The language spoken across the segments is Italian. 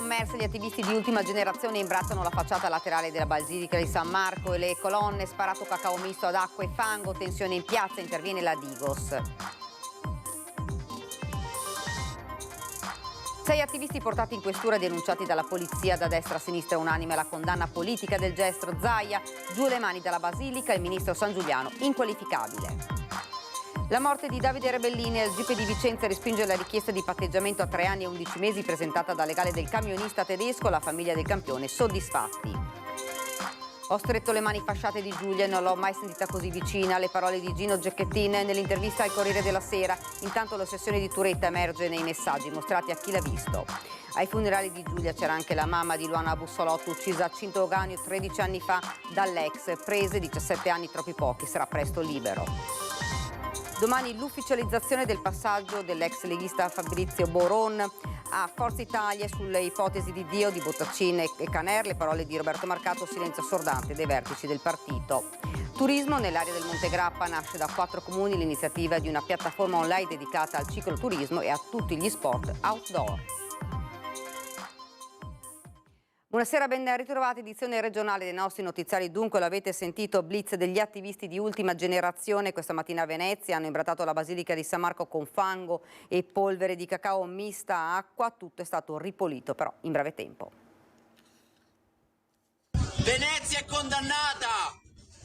sommersa, gli attivisti di Ultima Generazione imbrattano la facciata laterale della Basilica di San Marco e le colonne, sparato cacao misto ad acqua e fango, tensione in piazza, interviene la Digos. 6 attivisti portati in questura e denunciati dalla polizia. Da destra a sinistra unanime la condanna politica del gesto. Zaia, giù le mani dalla Basilica, il ministro Sangiuliano inqualificabile. La morte di Davide Rebellini. Il GIP di Vicenza respinge la richiesta di patteggiamento a 3 anni e 11 mesi presentata dal legale del camionista tedesco. La famiglia del campione soddisfatti. Ho stretto le mani fasciate di Giulia e non l'ho mai sentita così vicina. Le parole di Gino Cecchettin nell'intervista al Corriere della Sera. Intanto l'ossessione di Turetta emerge nei messaggi mostrati a chi l'ha visto. Ai funerali di Giulia c'era anche la mamma di Luana Bussolotto, uccisa a Cintoganio 13 anni fa dall'ex. Prese 17 anni troppi pochi, sarà presto libero. Domani l'ufficializzazione del passaggio dell'ex leghista Fabrizio Boron a Forza Italia sulle ipotesi di Dio di Bottacin e Caner. Le parole di Roberto Marcato, silenzio assordante dei vertici del partito. Turismo nell'area del Monte Grappa. Nasce da 4 comuni l'iniziativa di una piattaforma online dedicata al cicloturismo e a tutti gli sport outdoor. Buonasera, ben ritrovati, edizione regionale dei nostri notiziari. Dunque l'avete sentito, blitz degli attivisti di Ultima Generazione questa mattina a Venezia. Hanno imbrattato la Basilica di San Marco con fango e polvere di cacao mista a acqua. Tutto è stato ripulito però in breve tempo. Venezia è condannata!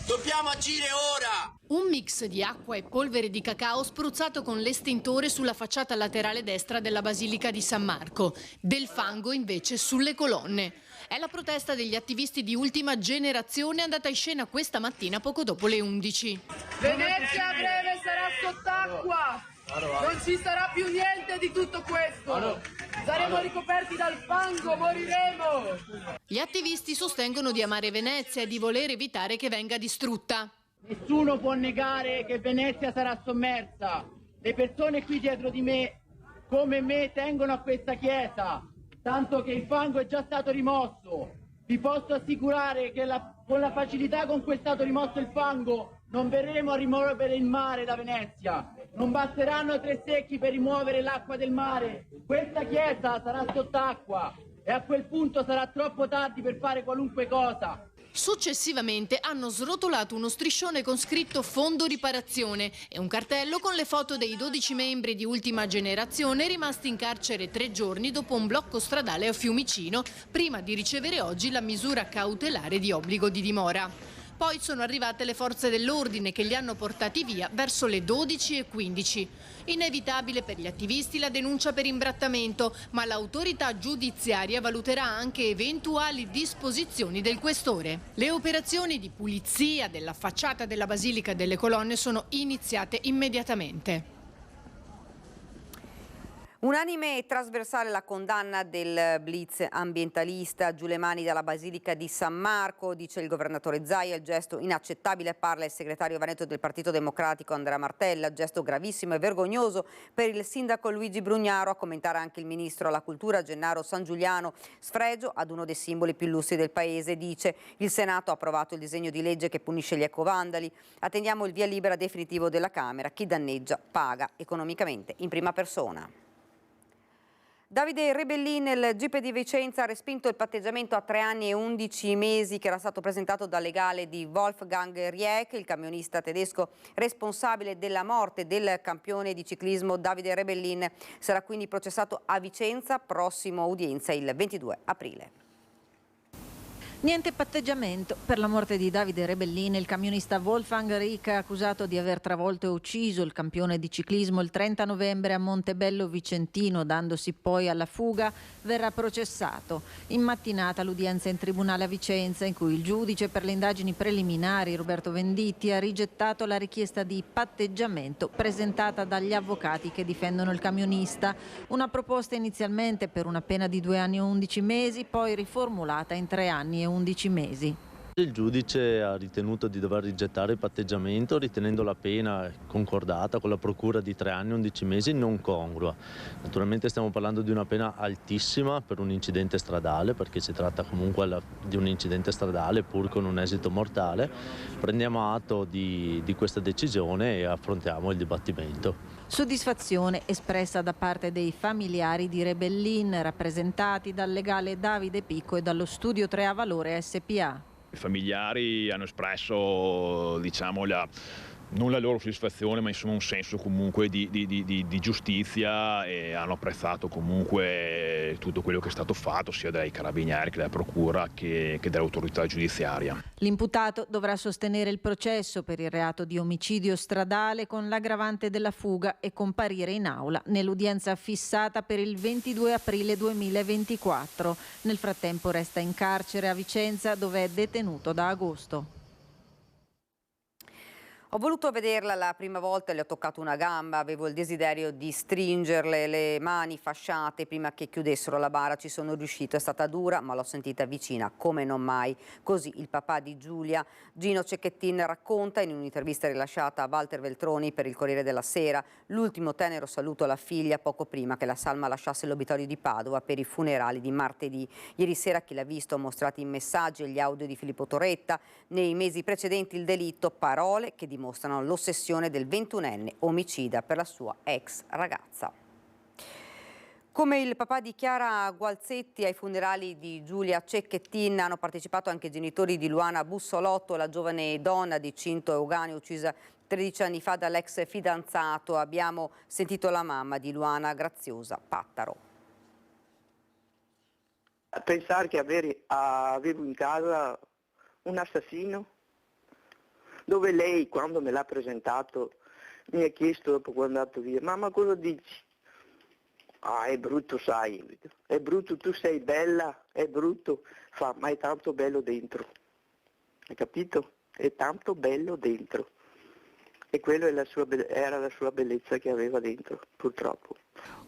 Dobbiamo agire ora! Un mix di acqua e polvere di cacao spruzzato con l'estintore sulla facciata laterale destra della Basilica di San Marco. Del fango invece sulle colonne. È la protesta degli attivisti di Ultima Generazione andata in scena questa mattina poco dopo le 11. Venezia a breve sarà sott'acqua! Non ci sarà più niente di tutto questo! Saremo ricoperti dal fango, moriremo! Gli attivisti sostengono di amare Venezia e di voler evitare che venga distrutta. Nessuno può negare che Venezia sarà sommersa. Le persone qui dietro di me, come me, tengono a questa chiesa, tanto che il fango è già stato rimosso. Vi posso assicurare che con la facilità con cui è stato rimosso il fango non verremo a rimuovere il mare da Venezia. Non basteranno 3 secchi per rimuovere l'acqua del mare. Questa chiesa sarà sott'acqua e a quel punto sarà troppo tardi per fare qualunque cosa. Successivamente hanno srotolato uno striscione con scritto Fondo Riparazione e un cartello con le foto dei 12 membri di Ultima Generazione rimasti in carcere 3 giorni dopo un blocco stradale a Fiumicino, prima di ricevere oggi la misura cautelare di obbligo di dimora. Poi sono arrivate le forze dell'ordine che li hanno portati via verso le 12:15. Inevitabile per gli attivisti la denuncia per imbrattamento, ma l'autorità giudiziaria valuterà anche eventuali disposizioni del questore. Le operazioni di pulizia della facciata della Basilica delle Colonne sono iniziate immediatamente. Unanime e trasversale la condanna del blitz ambientalista. Giù le mani dalla Basilica di San Marco, dice il governatore Zaia, il gesto inaccettabile, parla il segretario veneto del Partito Democratico Andrea Martella, gesto gravissimo e vergognoso per il sindaco Luigi Brugnaro, a commentare anche il ministro alla cultura Gennaro Sangiuliano, sfregio ad uno dei simboli più illustri del paese, dice il Senato ha approvato il disegno di legge che punisce gli ecovandali, attendiamo il via libera definitivo della Camera, chi danneggia paga economicamente in prima persona. Davide Rebellin, il GIP di Vicenza, ha respinto il patteggiamento a 3 anni e 11 mesi che era stato presentato dal legale di Wolfgang Rieck, il camionista tedesco responsabile della morte del campione di ciclismo Davide Rebellin. Sarà quindi processato a Vicenza, prossima udienza il 22 aprile. Niente patteggiamento per la morte di Davide Rebellin. Il camionista Wolfgang Rieck, accusato di aver travolto e ucciso il campione di ciclismo il 30 novembre a Montebello Vicentino, dandosi poi alla fuga, verrà processato. In mattinata l'udienza in tribunale a Vicenza, in cui il giudice per le indagini preliminari Roberto Venditti ha rigettato la richiesta di patteggiamento presentata dagli avvocati che difendono il camionista. Una proposta inizialmente per una pena di 2 anni e 11 mesi, poi riformulata in 3 anni e 11 mesi. Il giudice ha ritenuto di dover rigettare il patteggiamento, ritenendo la pena concordata con la procura di 3 anni e 11 mesi non congrua. Naturalmente stiamo parlando di una pena altissima per un incidente stradale, perché si tratta comunque di un incidente stradale pur con un esito mortale. Prendiamo atto di questa decisione e affrontiamo il dibattimento. Soddisfazione espressa da parte dei familiari di Rebellin, rappresentati dal legale Davide Picco e dallo Studio 3A Valore SPA. I familiari hanno espresso, non la loro soddisfazione, ma insomma un senso comunque di giustizia, e hanno apprezzato comunque tutto quello che è stato fatto sia dai carabinieri che dalla procura che dall'autorità giudiziaria. L'imputato dovrà sostenere il processo per il reato di omicidio stradale con l'aggravante della fuga e comparire in aula nell'udienza fissata per il 22 aprile 2024. Nel frattempo resta in carcere a Vicenza, dove è detenuto da agosto. Ho voluto vederla la prima volta, le ho toccato una gamba, avevo il desiderio di stringerle, le mani fasciate prima che chiudessero la bara. Ci sono riuscito, è stata dura, ma l'ho sentita vicina come non mai. Così il papà di Giulia, Gino Cecchettin, racconta in un'intervista rilasciata a Walter Veltroni per il Corriere della Sera l'ultimo tenero saluto alla figlia poco prima che la salma lasciasse l'obitorio di Padova per i funerali di martedì. Ieri sera chi l'ha visto ha mostrato i messaggi e gli audio di Filippo Torretta. Nei mesi precedenti il delitto, parole che dimostrano l'ossessione del 21enne omicida per la sua ex ragazza. Come il papà di Chiara Gualzetti, ai funerali di Giulia Cecchettin hanno partecipato anche i genitori di Luana Bussolotto, la giovane donna di Cinto Euganeo uccisa 13 anni fa dall'ex fidanzato. Abbiamo sentito la mamma di Luana, Graziosa Pattaro. Pensare che avevo in casa un assassino, dove lei, quando me l'ha presentato, mi ha chiesto dopo quando è andato via: mamma, cosa dici? Ah, è brutto, sai, è brutto, tu sei bella, è brutto, ma è tanto bello dentro, hai capito? È tanto bello dentro, e quello era la sua bellezza che aveva dentro, purtroppo.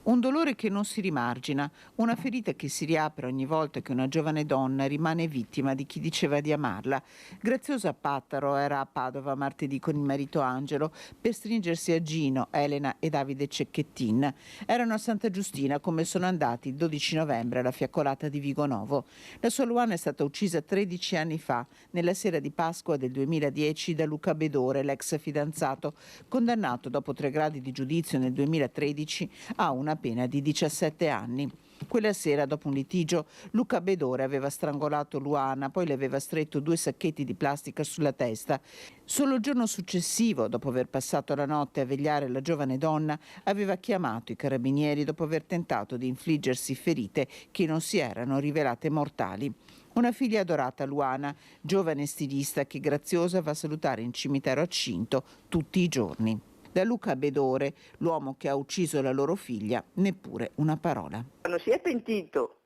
Un dolore che non si rimargina, una ferita che si riapre ogni volta che una giovane donna rimane vittima di chi diceva di amarla. Graziosa Pattaro era a Padova martedì con il marito Angelo per stringersi a Gino, Elena e Davide Cecchettin. Erano a Santa Giustina, come sono andati il 12 novembre alla fiaccolata di Vigonovo. La sua Luana è stata uccisa 13 anni fa, nella sera di Pasqua del 2010, da Luca Bedore, l'ex fidanzato, condannato dopo 3 gradi di giudizio nel 2013 a una pena di 17 anni. Quella sera, dopo un litigio, Luca Bedore aveva strangolato Luana, poi le aveva stretto 2 sacchetti di plastica sulla testa. Solo il giorno successivo, dopo aver passato la notte a vegliare la giovane donna, aveva chiamato i carabinieri dopo aver tentato di infliggersi ferite che non si erano rivelate mortali. Una figlia adorata, Luana, giovane stilista che Graziosa va a salutare in cimitero a Cinto tutti i giorni. Da Luca Bedore, l'uomo che ha ucciso la loro figlia, neppure una parola. Non si è pentito,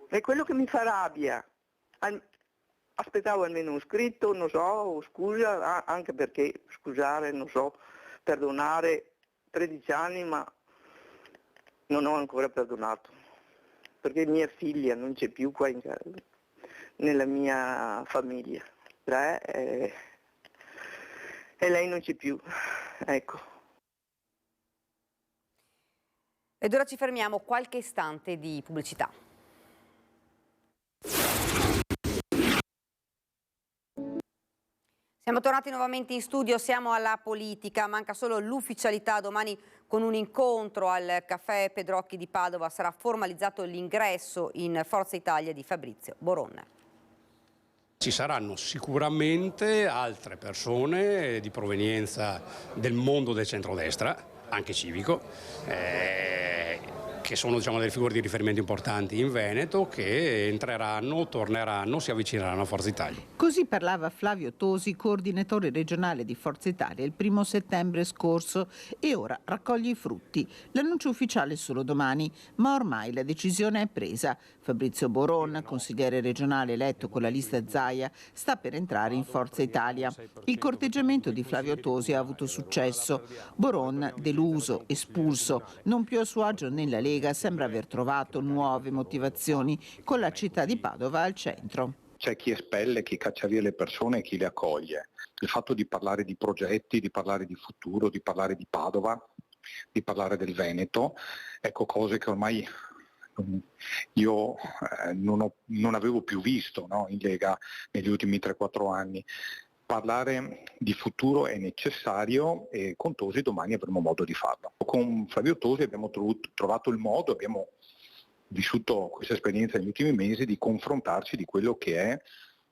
è quello che mi fa rabbia. Aspettavo almeno un scritto, non so, scusa, anche perché scusare, non so, perdonare 13 anni, ma non ho ancora perdonato, perché mia figlia non c'è più qua in casa, nella mia famiglia. E lei non c'è più, ecco. Ed ora ci fermiamo, qualche istante di pubblicità. Siamo tornati nuovamente in studio, siamo alla politica, manca solo l'ufficialità. Domani con un incontro al caffè Pedrocchi di Padova sarà formalizzato l'ingresso in Forza Italia di Fabrizio Boron. Ci saranno sicuramente altre persone di provenienza del mondo del centrodestra, anche civico, che sono delle figure di riferimento importanti in Veneto, che entreranno, torneranno, si avvicineranno a Forza Italia. Così parlava Flavio Tosi, coordinatore regionale di Forza Italia il 1° settembre scorso, e ora raccoglie i frutti. L'annuncio ufficiale è solo domani, ma ormai la decisione è presa. Fabrizio Boron, consigliere regionale eletto con la lista Zaia, sta per entrare in Forza Italia. Il corteggiamento di Flavio Tosi ha avuto successo. Boron, deluso, espulso, non più a suo agio nella Lega, sembra aver trovato nuove motivazioni, con la città di Padova al centro. c'è chi espelle, chi caccia via le persone e chi le accoglie. Il fatto di parlare di progetti, di parlare di futuro, di parlare di Padova, di parlare del Veneto, cose che ormai io non avevo più visto, no, in Lega negli ultimi 3-4 anni. Parlare di futuro è necessario e con Tosi domani avremo modo di farlo. Con Flavio Tosi abbiamo trovato il modo, abbiamo vissuto questa esperienza negli ultimi mesi di confrontarci di quello che è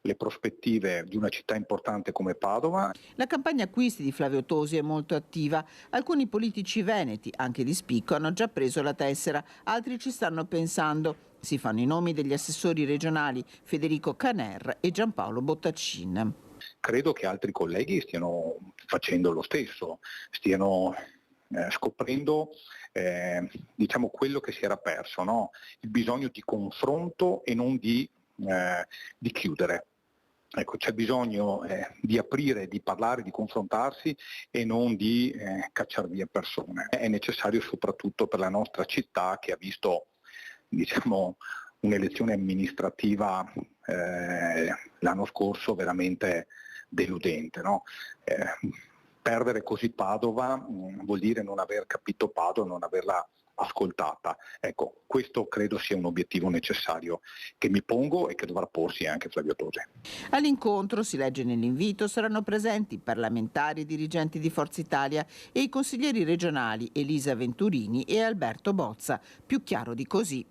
le prospettive di una città importante come Padova. La campagna acquisti di Flavio Tosi è molto attiva. Alcuni politici veneti, anche di spicco, hanno già preso la tessera, altri ci stanno pensando. Si fanno i nomi degli assessori regionali Federico Caner e Giampaolo Bottaccin. Credo che altri colleghi stiano facendo lo stesso, stiano scoprendo quello che si era perso, no? Il bisogno di confronto e non di chiudere. Ecco, c'è bisogno di aprire, di parlare, di confrontarsi e non di cacciare via persone. È necessario soprattutto per la nostra città che ha visto un'elezione amministrativa l'anno scorso veramente deludente, no? Perdere così Padova vuol dire non aver capito Padova, non averla ascoltata. Ecco, questo credo sia un obiettivo necessario che mi pongo e che dovrà porsi anche Flavio Tosi. All'incontro, si legge nell'invito, saranno presenti parlamentari e dirigenti di Forza Italia e i consiglieri regionali Elisa Venturini e Alberto Bozza. Più chiaro di così.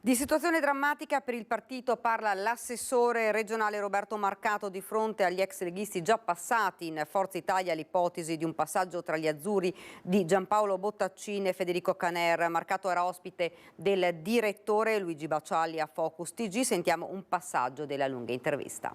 Di situazione drammatica per il partito parla l'assessore regionale Roberto Marcato di fronte agli ex leghisti già passati in Forza Italia l'ipotesi di un passaggio tra gli azzurri di Giampaolo Bottaccin e Federico Caner. Marcato era ospite del direttore Luigi Bacialli a Focus TG. Sentiamo un passaggio della lunga intervista.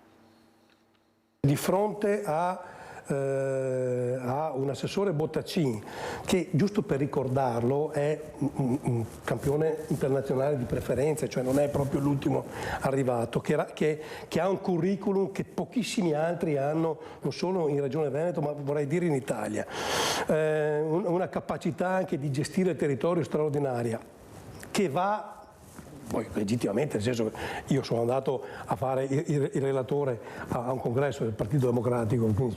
Di fronte a un assessore Bottaccin che, giusto per ricordarlo, è un campione internazionale di preferenza, cioè non è proprio l'ultimo arrivato, che ha un curriculum che pochissimi altri hanno, non solo in Regione Veneto ma vorrei dire in Italia, una capacità anche di gestire il territorio straordinaria, che va poi legittimamente, nel senso che io sono andato a fare il relatore a un congresso del Partito Democratico, quindi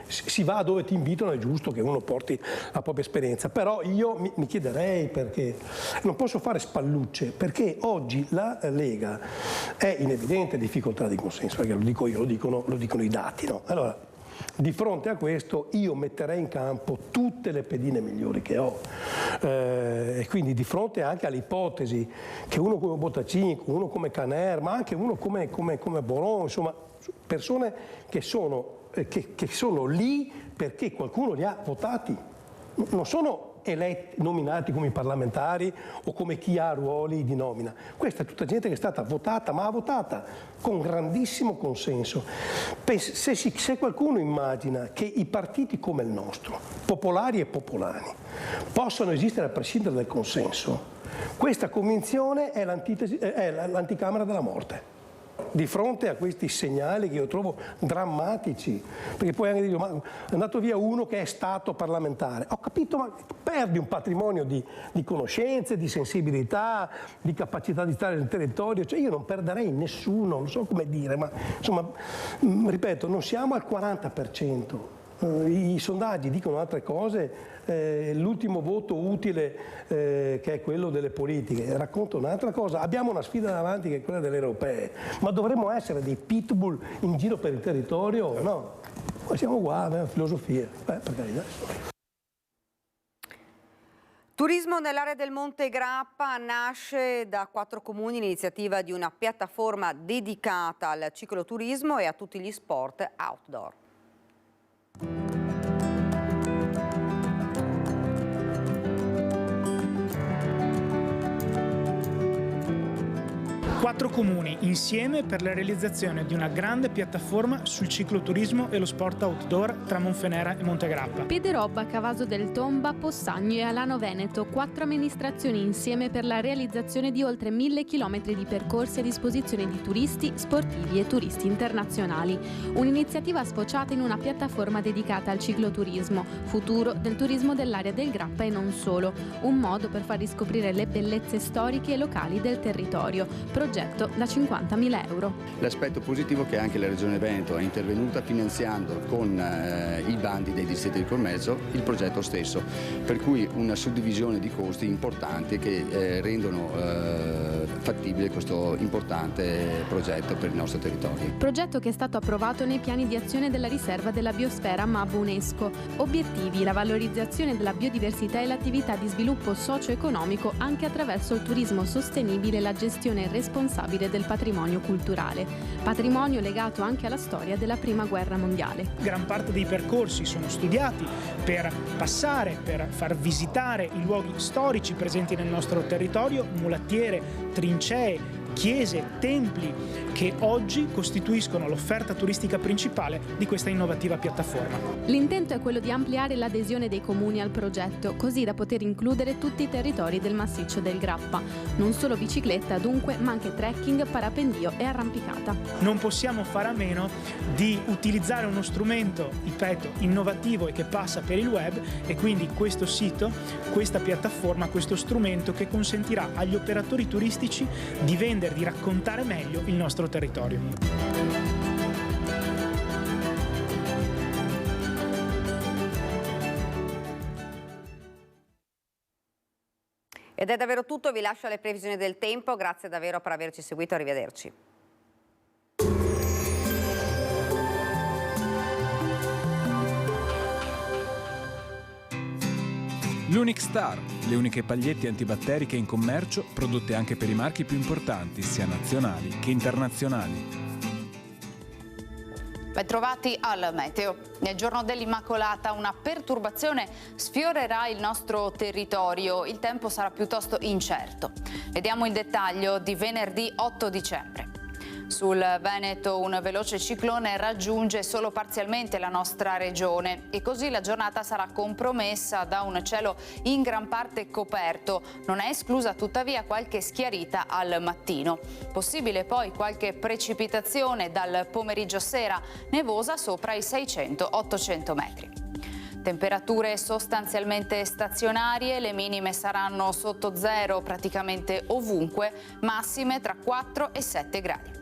si va dove ti invitano, è giusto che uno porti la propria esperienza, però io mi chiederei, perché non posso fare spallucce, perché oggi la Lega è in evidente difficoltà di consenso, perché lo dico io, lo dicono i dati, no? Allora, di fronte a questo io metterei in campo tutte le pedine migliori che ho e quindi di fronte anche all'ipotesi che uno come Bottaccin, uno come Caner, ma anche uno come Boron, insomma persone che sono lì perché qualcuno li ha votati, non sono eletti, nominati come parlamentari o come chi ha ruoli di nomina. Questa è tutta gente che è stata votata, ma ha votata con grandissimo consenso. Se qualcuno immagina che i partiti come il nostro, popolari e popolani, possano esistere a prescindere dal consenso, questa convinzione è l'anticamera della morte. Di fronte a questi segnali che io trovo drammatici, perché poi anche dire, ma è andato via uno che è stato parlamentare, ho capito, ma perdi un patrimonio di conoscenze, di sensibilità, di capacità di stare nel territorio, cioè io non perderei nessuno, non so come dire, ma insomma, ripeto, non siamo al 40%. I sondaggi dicono altre cose, l'ultimo voto utile che è quello delle politiche racconta un'altra cosa. Abbiamo una sfida davanti che è quella delle europee, ma dovremmo essere dei pitbull in giro per il territorio? No, ma siamo qua, abbiamo filosofia, per carità. Turismo nell'area del Monte Grappa nasce da 4 comuni l'iniziativa di una piattaforma dedicata al cicloturismo e a tutti gli sport outdoor. 4 comuni insieme per la realizzazione di una grande piattaforma sul cicloturismo e lo sport outdoor tra Monfenera e Montegrappa. Piederobba, Cavaso del Tomba, Possagno e Alano Veneto, 4 amministrazioni insieme per la realizzazione di oltre 1000 chilometri di percorsi a disposizione di turisti, sportivi e turisti internazionali. Un'iniziativa sfociata in una piattaforma dedicata al cicloturismo, futuro del turismo dell'area del Grappa e non solo. Un modo per far riscoprire le bellezze storiche e locali del territorio. Progetto da 50.000 euro. L'aspetto positivo è che anche la Regione Veneto è intervenuta finanziando con i bandi dei distretti di commercio il progetto stesso, per cui una suddivisione di costi importanti che rendono fattibile questo importante progetto per il nostro territorio. Progetto che è stato approvato nei piani di azione della riserva della biosfera MAB UNESCO. Obiettivi: la valorizzazione della biodiversità e l'attività di sviluppo socio-economico anche attraverso il turismo sostenibile e la gestione responsabile del patrimonio culturale. Patrimonio legato anche alla storia della Prima Guerra Mondiale. Gran parte dei percorsi sono studiati per passare, per far visitare i luoghi storici presenti nel nostro territorio, mulattiere, trincee, chiese, templi, che oggi costituiscono l'offerta turistica principale di questa innovativa piattaforma. L'intento è quello di ampliare l'adesione dei comuni al progetto, così da poter includere tutti i territori del massiccio del Grappa. Non solo bicicletta dunque, ma anche trekking, parapendio e arrampicata. Non possiamo fare a meno di utilizzare uno strumento, ripeto, innovativo e che passa per il web, e quindi questo sito, questa piattaforma, questo strumento che consentirà agli operatori turistici di vendere, di raccontare meglio il nostro territorio. Ed è davvero tutto, vi lascio alle previsioni del tempo, grazie davvero per averci seguito, arrivederci. L'Unic Star, le uniche pagliette antibatteriche in commercio, prodotte anche per i marchi più importanti, sia nazionali che internazionali. Bentrovati al meteo. Nel giorno dell'Immacolata una perturbazione sfiorerà il nostro territorio. Il tempo sarà piuttosto incerto. Vediamo il dettaglio di venerdì 8 dicembre. Sul Veneto un veloce ciclone raggiunge solo parzialmente la nostra regione e così la giornata sarà compromessa da un cielo in gran parte coperto. Non è esclusa tuttavia qualche schiarita al mattino. Possibile poi qualche precipitazione dal pomeriggio sera, nevosa sopra i 600-800 metri. Temperature sostanzialmente stazionarie, le minime saranno sotto zero praticamente ovunque, massime tra 4 e 7 gradi.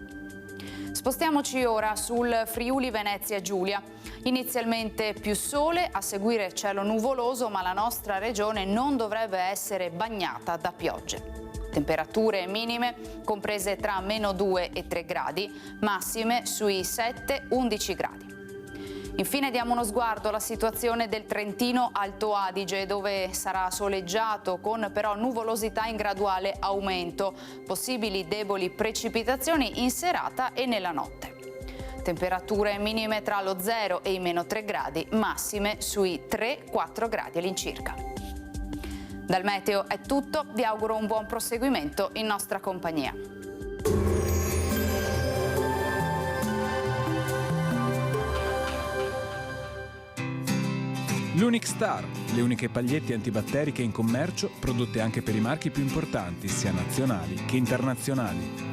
Spostiamoci ora sul Friuli Venezia Giulia. Inizialmente più sole, a seguire cielo nuvoloso, ma la nostra regione non dovrebbe essere bagnata da piogge. Temperature minime comprese tra -2 e 3 gradi, massime sui 7-11 gradi. Infine diamo uno sguardo alla situazione del Trentino Alto Adige, dove sarà soleggiato con però nuvolosità in graduale aumento, possibili deboli precipitazioni in serata e nella notte. Temperature minime tra lo 0 e i -3 gradi, massime sui 3-4 gradi all'incirca. Dal meteo è tutto, vi auguro un buon proseguimento in nostra compagnia. L'Unic Star, le uniche pagliette antibatteriche in commercio, prodotte anche per i marchi più importanti, sia nazionali che internazionali.